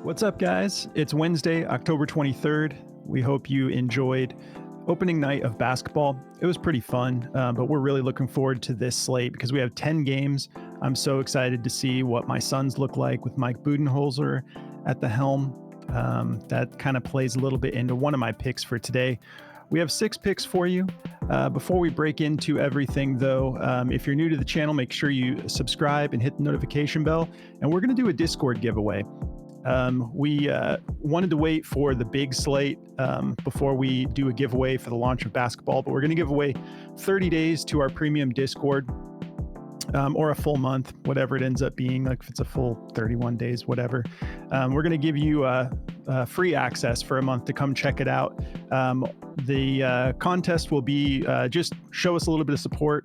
What's up, guys? It's Wednesday, October 23rd. We hope you enjoyed opening night of basketball. It was pretty fun, but we're really looking forward to this slate because we have 10 games. I'm so excited to see what my Suns look like with Mike Budenholzer at the helm. That kind of plays a little bit into one of my picks for today. We have 6 picks for you. Before we break into everything, though, if you're new to the channel, make sure you subscribe and hit the notification bell. And we're going to do a Discord giveaway. We wanted to wait for the big slate before we do a giveaway for the launch of basketball, but we're going to give away 30 days to our premium Discord, or a full month, whatever it ends up being, like if it's a full 31 days, whatever. We're going to give you free access for a month to come check it out. The contest will be just show us a little bit of support.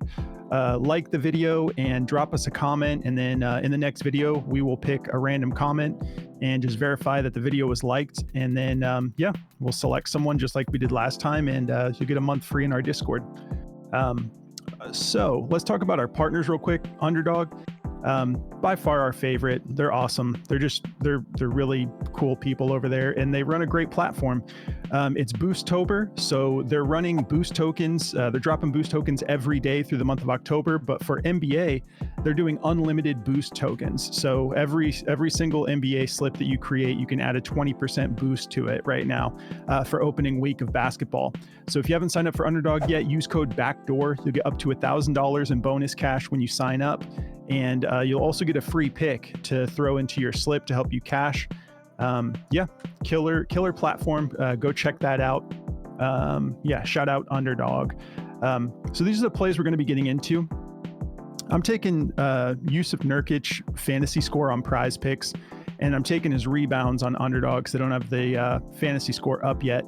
Like the video and drop us a comment, and then in the next video we will pick a random comment and just verify that the video was liked, and then we'll select someone just like we did last time, and you'll get a month free in our Discord. So let's talk about our partners real quick. Underdog, by far our favorite. They're awesome. They're really cool people over there, and they run a great platform. It's Boosttober, so they're running boost tokens. They're dropping boost tokens every day through the month of October, but for NBA, they're doing unlimited boost tokens. So every single NBA slip that you create, you can add a 20% boost to it right now for opening week of basketball. So if you haven't signed up for Underdog yet, use code BACKDOOR. You'll get up to $1,000 in bonus cash when you sign up. And you'll also get a free pick to throw into your slip to help you cash. Killer platform. Go check that out. Shout out Underdog. So these are the plays we're going to be getting into. I'm taking Yusef Nurkic fantasy score on Prize Picks, and I'm taking his rebounds on Underdog because they don't have the fantasy score up yet.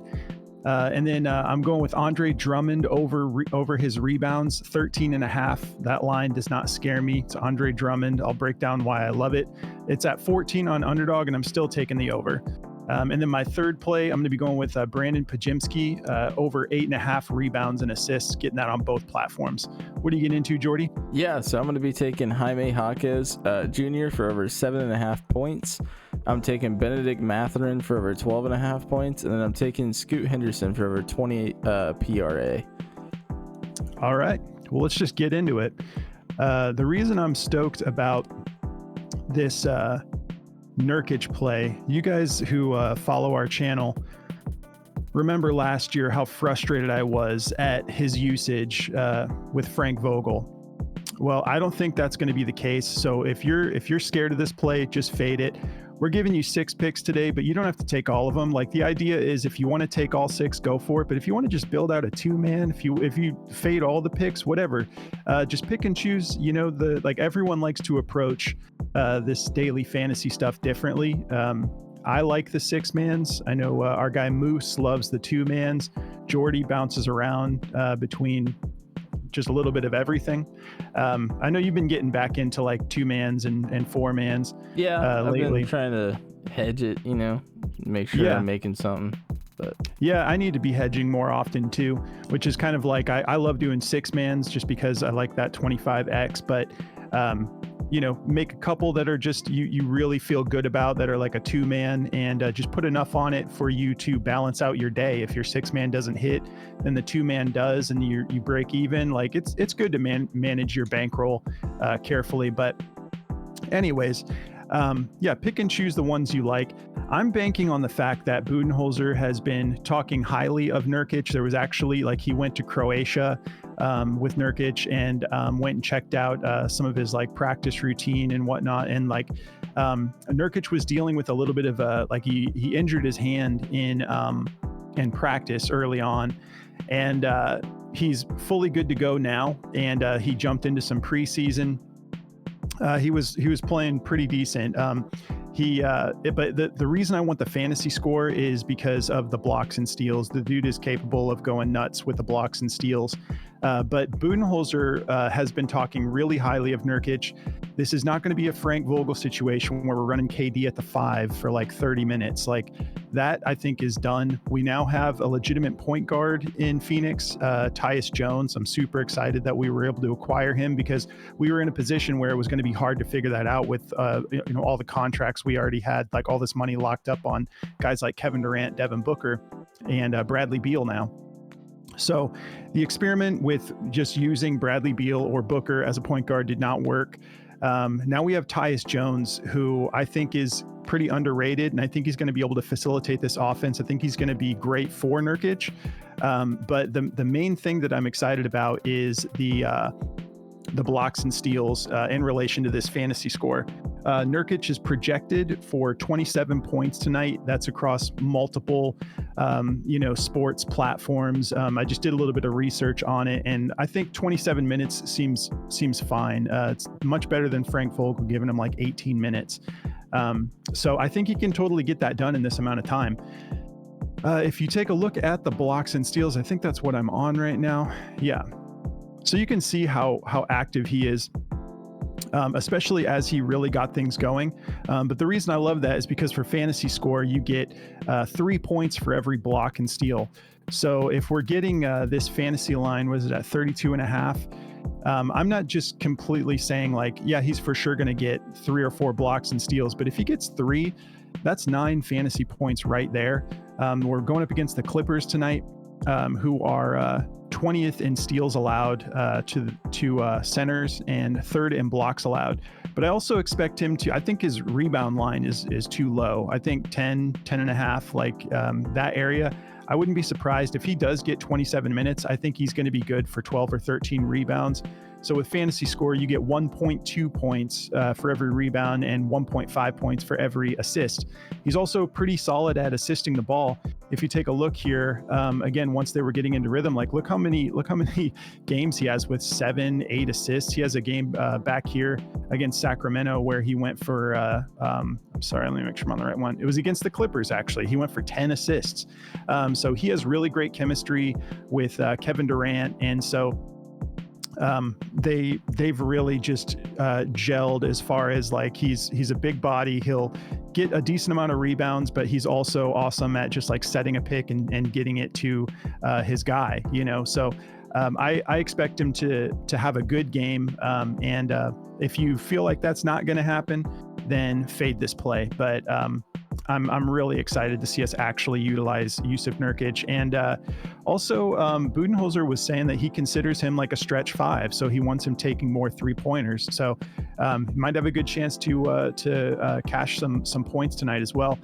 And then I'm going with Drummond over his rebounds, 13.5. That line does not scare me. It's Drummond. I'll break down why I love it. It's at 14 on Underdog, and I'm still taking the over. And then my third play, I'm going to be going with Podziemski over 8.5 rebounds and assists, getting that on both platforms. What are you getting into, Jordy? Yeah, so I'm going to be taking Jaime Jaquez Jr. for over 7.5 points. I'm taking Bennedict Mathurin for over 12.5 points, and then I'm taking Scoot Henderson for over 28 PRA. All right. Well, let's just get into it. The reason I'm stoked about this Nurkic play, you guys who follow our channel remember last year how frustrated I was at his usage with Frank Vogel. Well, I don't think that's going to be the case. So if you're scared of this play, just fade it. We're giving you 6 picks today, but you don't have to take all of them. Like, the idea is if you want to take all 6, go for it. But if you want to just build out a 2-man, if you fade all the picks, whatever, just pick and choose. You know, everyone likes to approach this daily fantasy stuff differently. I like the 6-mans. I know our guy Moose loves the 2-mans. Jordy bounces around between just a little bit of everything. I know you've been getting back into like 2-mans and 4-mans. Yeah, I've lately. been trying to hedge it, make sure I'm making something. But yeah, I need to be hedging more often too, which is kind of like, I love doing 6-mans just because I like that 25x, but make a couple that are just you really feel good about, that are like a 2-man, and just put enough on it for you to balance out your day. If your 6-man doesn't hit, then the 2-man does, and you break even. Like, it's good to manage your bankroll carefully. But anyways, pick and choose the ones you like. I'm banking on the fact that Budenholzer has been talking highly of Nurkic. There was actually, he went to Croatia with Nurkic and went and checked out some of his practice routine and whatnot. And Nurkic was dealing with a little bit of he injured his hand in practice early on, and he's fully good to go now. And he jumped into some preseason. He was playing pretty decent. But the reason I want the fantasy score is because of the blocks and steals. The dude is capable of going nuts with the blocks and steals. But Budenholzer has been talking really highly of Nurkic. This is not going to be a Frank Vogel situation where we're running KD at the 5 for like 30 minutes. Like that, I think, is done. We now have a legitimate point guard in Phoenix, Tyus Jones. I'm super excited that we were able to acquire him because we were in a position where it was going to be hard to figure that out with all the contracts we already had, like all this money locked up on guys like Kevin Durant, Devin Booker, and Bradley Beal now. So the experiment with just using Bradley Beal or Booker as a point guard did not work. Now we have Tyus Jones, who I think is pretty underrated, and I think he's going to be able to facilitate this offense. I think he's going to be great for Nurkic. But the main thing that I'm excited about is the blocks and steals in relation to this fantasy score. Nurkic is projected for 27 points tonight. That's across multiple, sports platforms. I just did a little bit of research on it, and I think 27 minutes seems fine. It's much better than Frank Vogel giving him like 18 minutes. So I think he can totally get that done in this amount of time. If you take a look at the blocks and steals, I think that's what I'm on right now. Yeah. So you can see how active he is, especially as he really got things going. But the reason I love that is because for fantasy score, you get 3 points for every block and steal. So if we're getting this fantasy line, was it at 32.5? I'm not just completely saying like, yeah, he's for sure going to get 3 or 4 blocks and steals. But if he gets 3, that's 9 fantasy points right there. We're going up against the Clippers tonight, who are 20th in steals allowed to centers and 3rd in blocks allowed. But I also expect him to, I think his rebound line is too low. I think 10.5, like that area. I wouldn't be surprised if he does get 27 minutes. I think he's going to be good for 12 or 13 rebounds. So with fantasy score, you get 1.2 points for every rebound and 1.5 points for every assist. He's also pretty solid at assisting the ball. If you take a look here, again, once they were getting into rhythm, like look how many games he has with 7, 8 assists. He has a game back here against Sacramento where he went for, I'm sorry, let me make sure I'm on the right one. It was against the Clippers, actually. He went for 10 assists. So he has really great chemistry with Kevin Durant. And so they've really just gelled as far as like he's a big body. He'll get a decent amount of rebounds, but he's also awesome at just like setting a pick and getting it to his guy, So I expect him to have a good game. And if you feel like that's not going to happen, then fade this play. But I'm really excited to see us actually utilize Yusef Nurkic. And also, Budenholzer was saying that he considers him like a stretch 5, so he wants him taking more 3-pointers. So might have a good chance to cash some points tonight as well.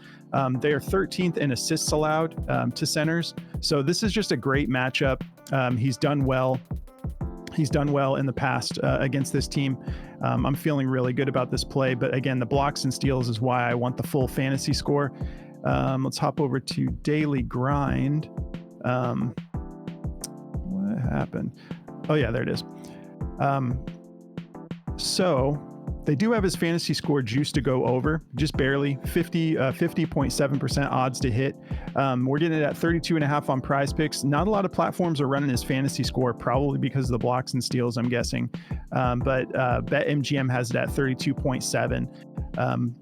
They are 13th in assists allowed to centers. So this is just a great matchup. He's done well. He's done well in the past against this team. I'm feeling really good about this play. But again, the blocks and steals is why I want the full fantasy score. Let's hop over to Daily Grind. What happened? Oh, yeah, there it is. So they do have his fantasy score juice to go over, just barely 50.7% odds to hit. We're getting it at 32.5 on Prize Picks. Not a lot of platforms are running his fantasy score, probably because of the blocks and steals, I'm guessing. But BetMGM has it at 32.7.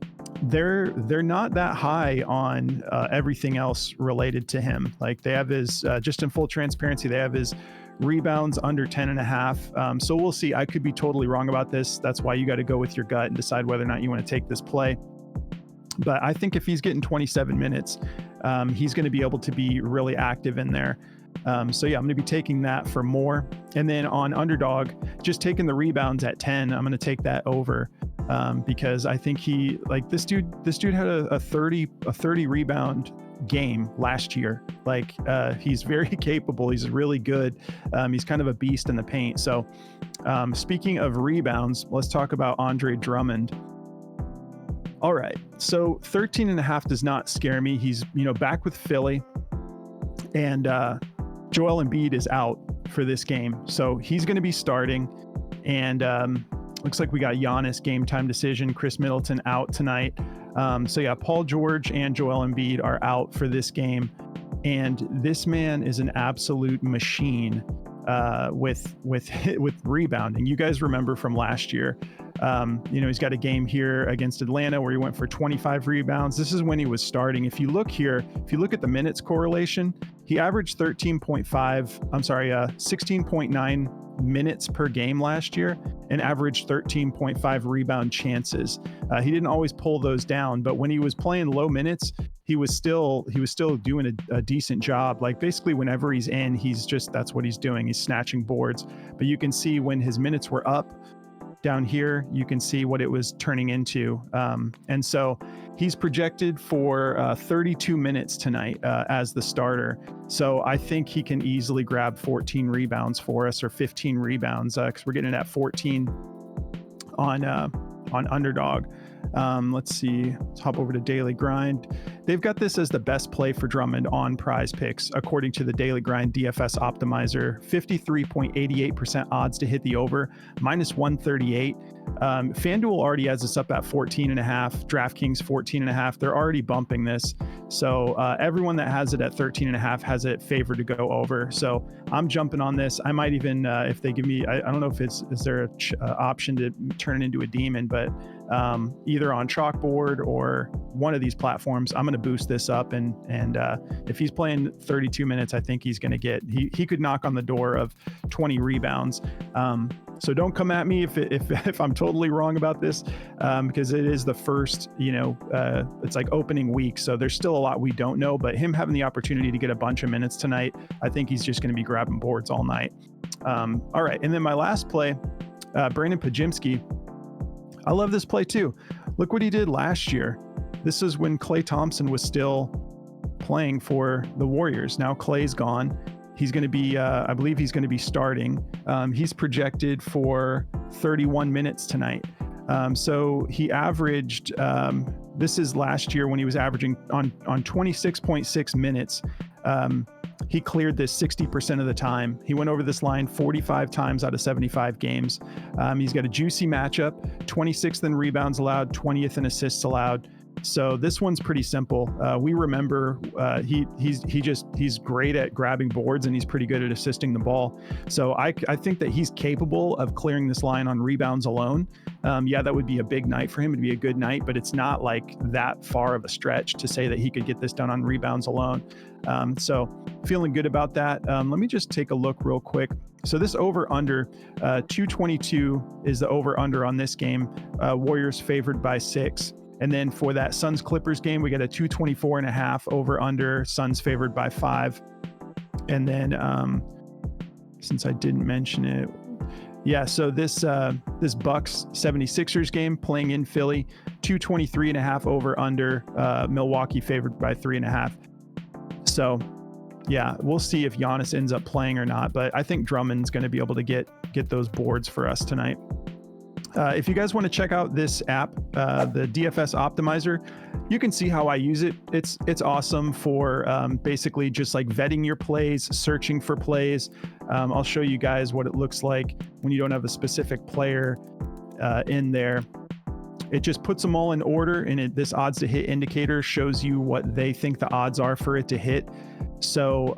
They're not that high on everything else related to him. Like they have his, just in full transparency, they have his rebounds under 10.5. So we'll see. I could be totally wrong about this. That's why you got to go with your gut and decide whether or not you want to take this play. But I think if he's getting 27 minutes, he's going to be able to be really active in there. So yeah, I'm going to be taking that for more. And then on Underdog, just taking the rebounds at 10, I'm going to take that over. Because I think this dude had a 30 rebound game last year. Like he's very capable. He's really good. He's kind of a beast in the paint. So speaking of rebounds, let's talk about Andre Drummond. All right. So 13.5 does not scare me. He's, back with Philly, and Joel Embiid is out for this game. So he's going to be starting, and looks like we got Giannis game time decision, Chris Middleton out tonight. So yeah, Paul George and Joel Embiid are out for this game. And this man is an absolute machine with rebounding. You guys remember from last year, he's got a game here against Atlanta where he went for 25 rebounds. This is when he was starting. If you look here, if you look at the minutes correlation, he averaged 16.9 minutes per game last year and averaged 13.5 rebound chances. He didn't always pull those down, but when he was playing low minutes, he was still doing a decent job. Like basically whenever he's in, that's what he's doing. He's snatching boards. But you can see when his minutes were up down here, you can see what it was turning into. And so he's projected for 32 minutes tonight as the starter. So I think he can easily grab 14 rebounds for us, or 15 rebounds, because we're getting it at 14 on Underdog. Let's see. Let's hop over to Daily Grind. They've got this as the best play for Drummond on Prize Picks, according to the Daily Grind DFS Optimizer. 53.88% odds to hit the over, -138. FanDuel already has this up at 14.5. DraftKings 14.5. They're already bumping this. So everyone that has it at 13.5 has it favored to go over. So I'm jumping on this. I might even, if they give me, I don't know if is there a option to turn it into a demon, but either on Chalkboard or one of these platforms, I'm going to boost this up. And if he's playing 32 minutes, I think he's going to he could knock on the door of 20 rebounds. So don't come at me if I'm totally wrong about this, because it is the first, it's like opening week. So there's still a lot we don't know, but him having the opportunity to get a bunch of minutes tonight, I think he's just going to be grabbing boards all night. All right. And then my last play, Brandon Podziemski. I love this play too. Look what he did last year. This is when Klay Thompson was still playing for the Warriors. Now Klay's gone. He's going to be, I believe he's going to be starting. He's projected for 31 minutes tonight. So he averaged, this is last year when he was averaging on 26.6 minutes. He cleared this 60% of the time. He went over this line 45 times out of 75 games. He's got a juicy matchup, 26th in rebounds allowed, 20th in assists allowed. So this one's pretty simple. We remember he's great at grabbing boards and he's pretty good at assisting the ball. So I think that he's capable of clearing this line on rebounds alone. That would be a big night for him. It'd be a good night, but it's not like that far of a stretch to say that he could get this done on rebounds alone. So feeling good about that. Let me just take a look real quick. So this over under 222 is the over under on this game. Warriors favored by 6. And then for that Suns Clippers game, we got a 224.5 over under, Suns favored by 5. And then since I didn't mention it, so this Bucks 76ers game playing in Philly, 223.5 over under, Milwaukee favored by 3.5. So we'll see if Giannis ends up playing or not, but I think Drummond's going to be able to get those boards for us tonight. If you guys want to check out this app, the DFS Optimizer, you can see how I use it. It's awesome for basically just like vetting your plays, searching for plays. I'll show you guys what it looks like when you don't have a specific player in there. It just puts them all in order, and this odds to hit indicator shows you what they think the odds are for it to hit. So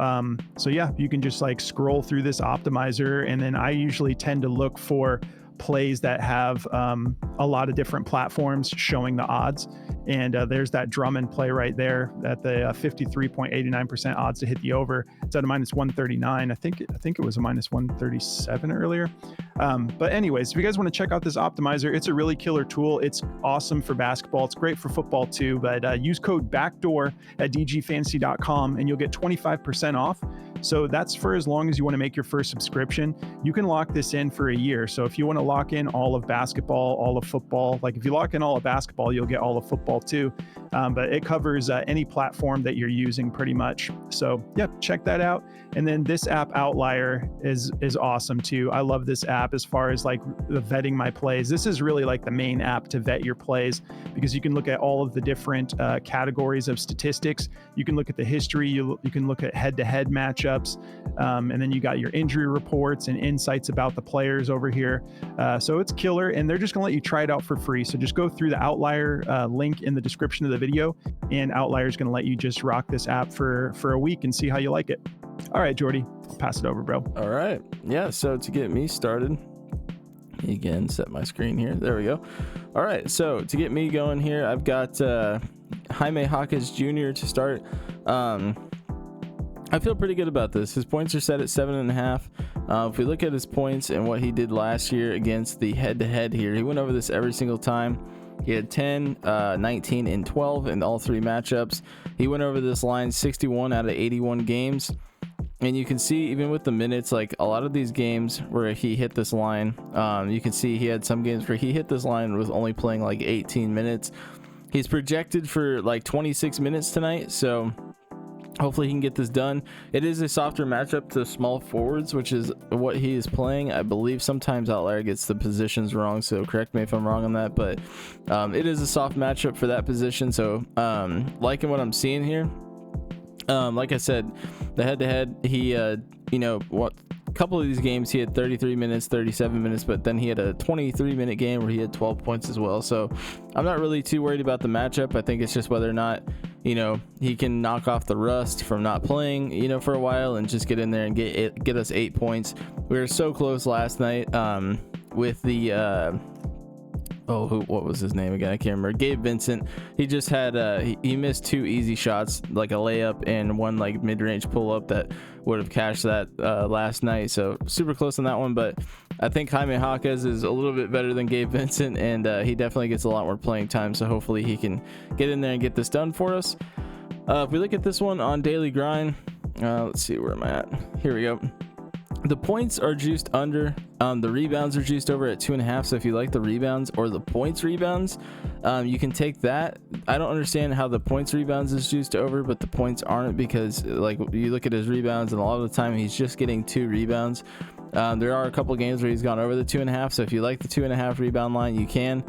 you can just like scroll through this optimizer, and then I usually tend to look for plays that have a lot of different platforms showing the odds. And there's that Drummond play right there at the 53.89% odds to hit the over. It's at a -139. I think it was a -137 earlier. But anyways, if you guys want to check out this optimizer, it's a really killer tool. It's awesome for basketball. It's great for football too. But use code BACKDOOR at dgfantasy.com and you'll get 25% off. So that's for as long as you want to make your first subscription. You can lock this in for a year. So if you want to lock in all of basketball, all of football, like if you lock in all of basketball, you'll get all of football too. But it covers any platform that you're using pretty much. So check that out. And then this app Outlier is awesome too. I love this app as far as like the vetting my plays. This is really like the main app to vet your plays because you can look at all of the different categories of statistics. You can look at the history. You can look at head-to-head matchups. And then you got your injury reports and insights about the players over here. So it's killer, and they're just gonna let you try it out for free. So just go through the Outlier link in the description of the video, and Outlier is gonna let you just rock this app for a week and see how you like it. All right, Jordy, I'll pass it over, bro. All right. Yeah. So to get me started, again, set my screen here. There we go. All right. So to get me going here, I've got Jaime Jaquez Jr. to start. I feel pretty good about this. His points are set at 7.5. If we look at his points and what he did last year against the head-to-head here, he went over this every single time. He had 10, 19, and 12 in all three matchups. He went over this line 61 out of 81 games. And you can see, even with the minutes, like a lot of these games where he hit this line, you can see he had some games where he hit this line with only playing like 18 minutes. He's projected for like 26 minutes tonight, so hopefully he can get this done. It is a softer matchup to small forwards, which is what he is playing. I believe sometimes Outlier gets the positions wrong, so correct me if I'm wrong on that, but it is a soft matchup for that position. So liking what I'm seeing here. Like I said, the head-to-head, he, a couple of these games, he had 33 minutes, 37 minutes, but then he had a 23-minute game where he had 12 points as well. So I'm not really too worried about the matchup. I think it's just whether or not, he can knock off the rust from not playing, for a while and just get in there and get us 8 points. We were so close last night with the... what was his name again? I can't remember. Gabe Vincent. He just had he missed 2 easy shots, like a layup and one like mid-range pull-up that would have cashed that last night. So super close on that one, but I think Jaime Jaquez is a little bit better than Gabe Vincent, and he definitely gets a lot more playing time. So hopefully he can get in there and get this done for us. If we look at this one on Daily Grind, let's see, where am I at? Here we go. The points are juiced under. The rebounds are juiced over at 2.5. So if you like the rebounds or the points rebounds, you can take that. I don't understand how the points rebounds is juiced over, but the points aren't, because like you look at his rebounds and a lot of the time he's just getting 2 rebounds. There are a couple games where he's gone over the 2.5. So if you like the 2.5 rebound line, you can.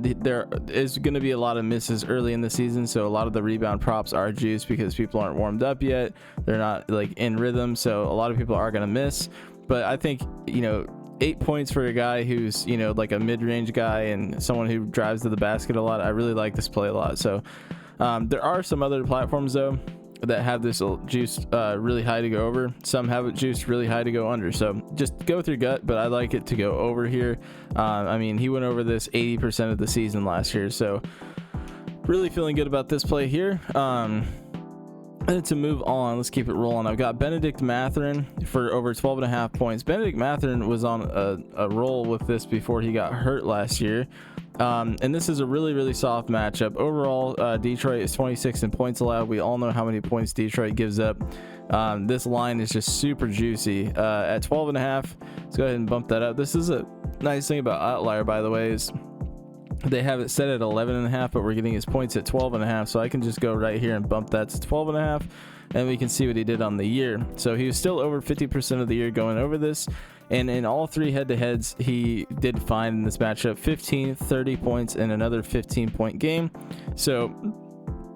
There is going to be a lot of misses early in the season, so a lot of the rebound props are juiced because people aren't warmed up yet. They're not like in rhythm, so a lot of people are going to miss. But I think 8 points for a guy who's like a mid-range guy and someone who drives to the basket a lot. I really like this play a lot. So there are some other platforms though that have this juiced really high to go over. Some have it juiced really high to go under, so just go with your gut, but I like it to go over here. He went over this 80% of the season last year, so really feeling good about this play here. And to move on, let's keep it rolling. I've got Bennedict Mathurin for over 12.5 points. Bennedict Mathurin was on a roll with this before he got hurt last year. And this is a really, really soft matchup. Overall, Detroit is 26 in points allowed. We all know how many points Detroit gives up. This line is just super juicy. At 12.5, let's go ahead and bump that up. This is a nice thing about Outlier, by the way, is they have it set at 11.5, but we're getting his points at 12.5. So I can just go right here and bump that to 12.5, and we can see what he did on the year. So he was still over 50% of the year going over this. And in all 3 head-to-heads, he did fine in this matchup: 15, 30 points, and another 15-point game. So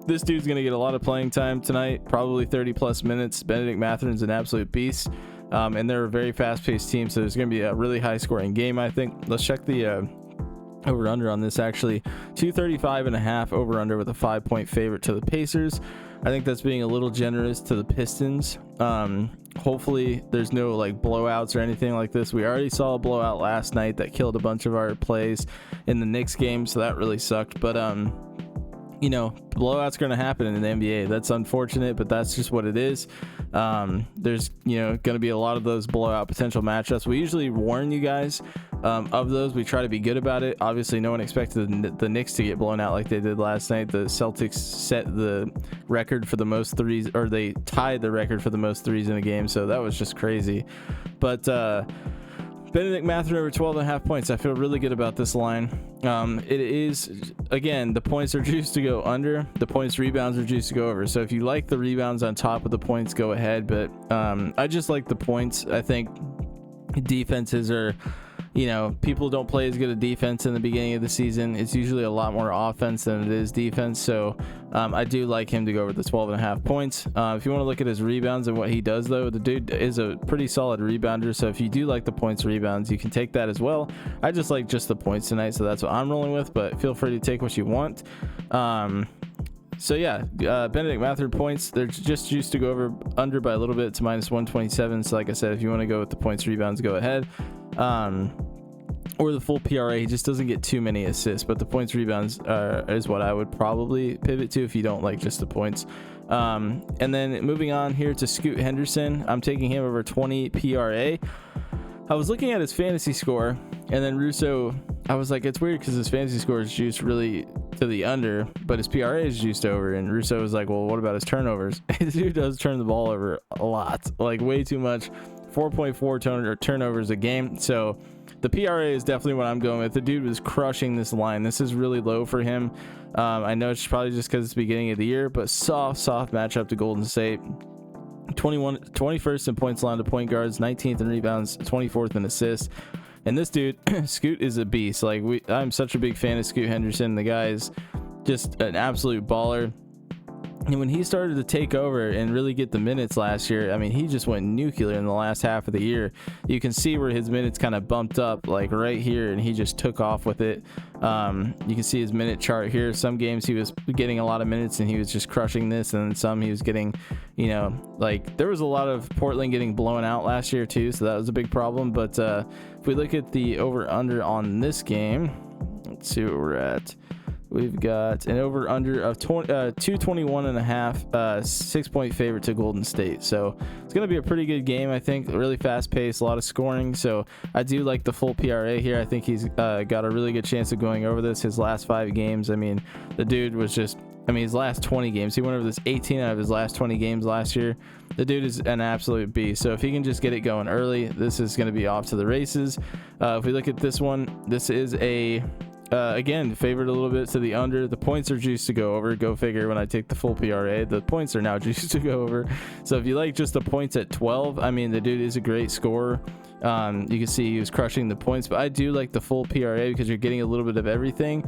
this dude's going to get a lot of playing time tonight, probably 30-plus minutes. Bennedict Mathurin's an absolute beast, and they're a very fast-paced team, so there's going to be a really high-scoring game, I think. Let's check the over-under on this, actually. 235.5 over-under with a 5-point favorite to the Pacers. I think that's being a little generous to the Pistons. Hopefully there's no like blowouts or anything like this. We already saw a blowout last night that killed a bunch of our plays in the Knicks game, so that really sucked. But blowouts going to happen in the NBA. That's unfortunate, but that's just what it is. There's going to be a lot of those blowout potential matchups. We usually warn you guys of those. We try to be good about it. Obviously no one expected the Knicks to get blown out like they did last night. The Celtics set the record for the most threes, or they tied the record for the most threes in a game, so that was just crazy. But Bennedict Mathurin over 12.5 points. I feel really good about this line. It is, again, the points are juiced to go under. The points rebounds are juiced to go over. So if you like the rebounds on top of the points, go ahead. But I just like the points. I think defenses are, people don't play as good a defense in the beginning of the season. It's usually a lot more offense than it is defense. So I do like him to go over the 12.5 points. If you want to look at his rebounds and what he does, though, the dude is a pretty solid rebounder. So if you do like the points rebounds, you can take that as well. I just like just the points tonight, so that's what I'm rolling with, but feel free to take what you want. So yeah, Bennedict Mathurin points, they're just used to go over under by a little bit to -127. So like I said, if you want to go with the points rebounds, go ahead. Or the full PRA, he just doesn't get too many assists, but the points rebounds is what I would probably pivot to if you don't like just the points. And then moving on here to Scoot Henderson, I'm taking him over 20 PRA. I was looking at his fantasy score, and then Russo, I was like, it's weird because his fantasy score is juiced really to the under, but his PRA is juiced over. And Russo was like, well, what about his turnovers? The dude does turn the ball over a lot, like way too much. 4.4 turnovers a game. So the PRA is definitely what I'm going with. The dude was crushing this line. This is really low for him. I know it's probably just because it's the beginning of the year, but soft matchup to Golden State. 21st in points allowed to point guards, 19th in rebounds, 24th in assists. And this dude, Scoot, is a beast. Like I'm such a big fan of Scoot Henderson. The guy is just an absolute baller. And when he started to take over and really get the minutes last year, I mean, he just went nuclear in the last half of the year. You can see where his minutes kind of bumped up, like right here, and he just took off with it. You can see his minute chart here. Some games he was getting a lot of minutes and he was just crushing this, and then some he was getting, you know, like there was a lot of Portland getting blown out last year too, so that was a big problem. But if we look at the over-under on this game, let's see where we're at. We've got an over-under of 221.5, 6-point favorite to Golden State. So it's going to be a pretty good game, I think. Really fast-paced, a lot of scoring. So I do like the full PRA here. I think he's got a really good chance of going over this. His last 5 games, I mean, the dude was just... I mean, his last 20 games, he went over this 18 out of his last 20 games last year. The dude is an absolute beast. So if he can just get it going early, this is going to be off to the races. If we look at this one, this is a... again, favored a little bit to the under. The points are juiced to go over. Go figure. When I take the full PRA, the points are now juiced to go over. So if you like just the points at 12, I mean, the dude is a great scorer. You can see he was crushing the points, but I do like the full PRA because you're getting a little bit of everything.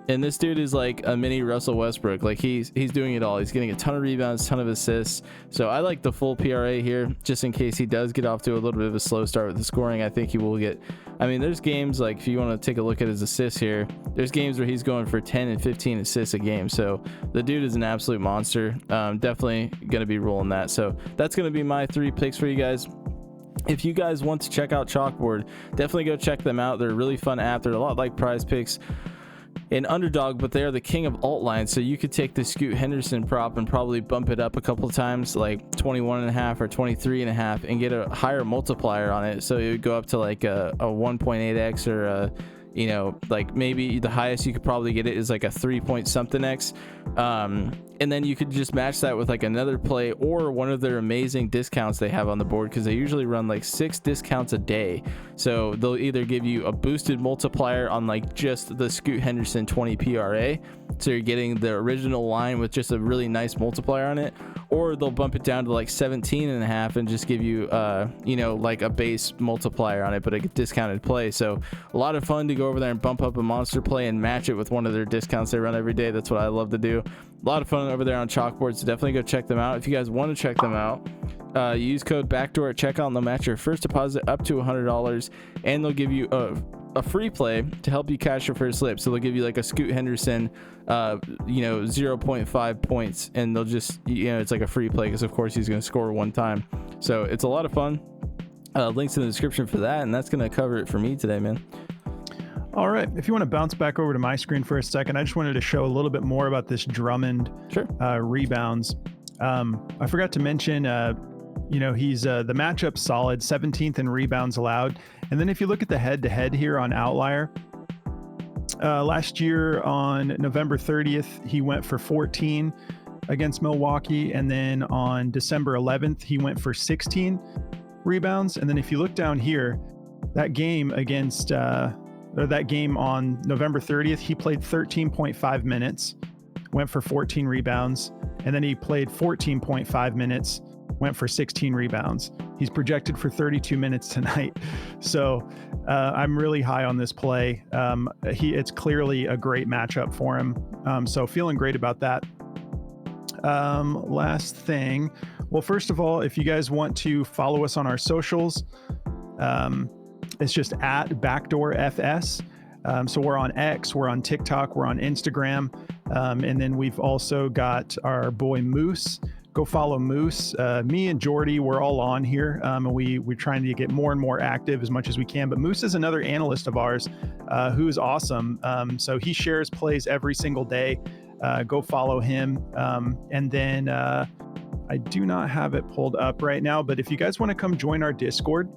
And this dude is like a mini Russell Westbrook. Like he's doing it all. He's getting a ton of rebounds, ton of assists. So I like the full PRA here, just in case he does get off to a little bit of a slow start with the scoring. I think he will get. I mean, there's games like if you want to take a look at his assists here, there's games where he's going for 10 and 15 assists a game. So the dude is an absolute monster. Definitely going to be rolling that. So that's going to be my 3 picks for you guys. If you guys want to check out Chalkboard, definitely go check them out. They're a really fun app. They're a lot like Prize Picks and Underdog, but they are the king of alt lines. So you could take the Scoot Henderson prop and probably bump it up a couple of times, like 21.5 or 23.5, and get a higher multiplier on it. So it would go up to like a 1.8x or a, you know, like maybe the highest you could probably get it is like a 3 something x. And then you could just match that with like another play or one of their amazing discounts they have on the board, because they usually run like 6 discounts a day. So they'll either give you a boosted multiplier on like just the Scoot Henderson 20 PRA, so you're getting the original line with just a really nice multiplier on it, or they'll bump it down to like 17.5 and just give you you know, like a base multiplier on it, but a discounted play. So a lot of fun to go over there and bump up a monster play and match it with one of their discounts they run every day. That's what I love to do. A lot of fun over there on Chalkboard, so definitely go check them out. If you guys want to check them out, use code BACKDOOR at checkout and they'll match your first deposit up to $100, and they'll give you a free play to help you cash your first slip. So they'll give you like a Scoot Henderson you know, 0.5 points, and they'll just, you know, it's like a free play because of course he's going to score one time. So it's a lot of fun. Links in the description for that, and that's going to cover it for me today, man. All right. If you want to bounce back over to my screen for a second, I just wanted to show a little bit more about this Drummond rebounds. I forgot to mention, you know, he's the matchup solid, 17th in rebounds allowed. And then if you look at the head-to-head here on Outlier, last year on November 30th, he went for 14 against Milwaukee. And then on December 11th, he went for 16 rebounds. And then if you look down here, that game against... that game on November 30th, he played 13.5 minutes, went for 14 rebounds, and then he played 14.5 minutes, went for 16 rebounds. He's projected for 32 minutes tonight. So I'm really high on this play. It's clearly a great matchup for him. So feeling great about that. Last thing. Well, first of all, if you guys want to follow us on our socials, it's just at BackdoorFS. So we're on X, we're on TikTok, we're on Instagram. And then we've also got our boy Moose. Go follow Moose. Me and Jordy, we're all on here. And we're trying to get more and more active as much as we can. But Moose is another analyst of ours who's awesome. So he shares plays every single day. Go follow him. And then I do not have it pulled up right now, but if you guys want to come join our Discord,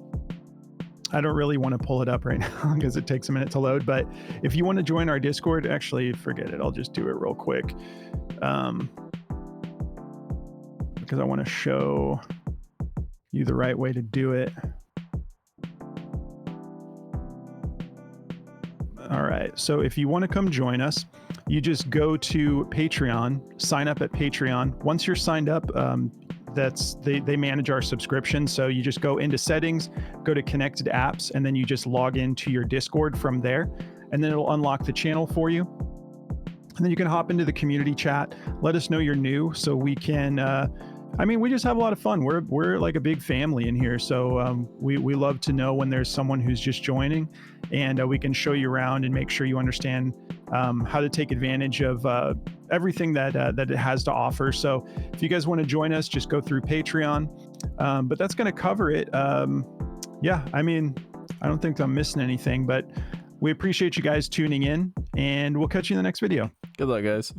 I don't really want to pull it up right now because it takes a minute to load. But if you want to join our Discord, actually, forget it. I'll just do it real quick. Because I want to show you the right way to do it. All right. So if you want to come join us, you just go to Patreon, sign up at Patreon. Once you're signed up, they manage our subscription. So you just go into settings, go to connected apps, and then you just log into your Discord from there. And then it'll unlock the channel for you. And then you can hop into the community chat. Let us know you're new so we can, we just have a lot of fun. We're like a big family in here. So we love to know when there's someone who's just joining, and we can show you around and make sure you understand how to take advantage of everything that it has to offer. So if you guys want to join us, just go through Patreon. But that's going to cover it. I don't think I'm missing anything, but we appreciate you guys tuning in, and we'll catch you in the next video. Good luck, guys.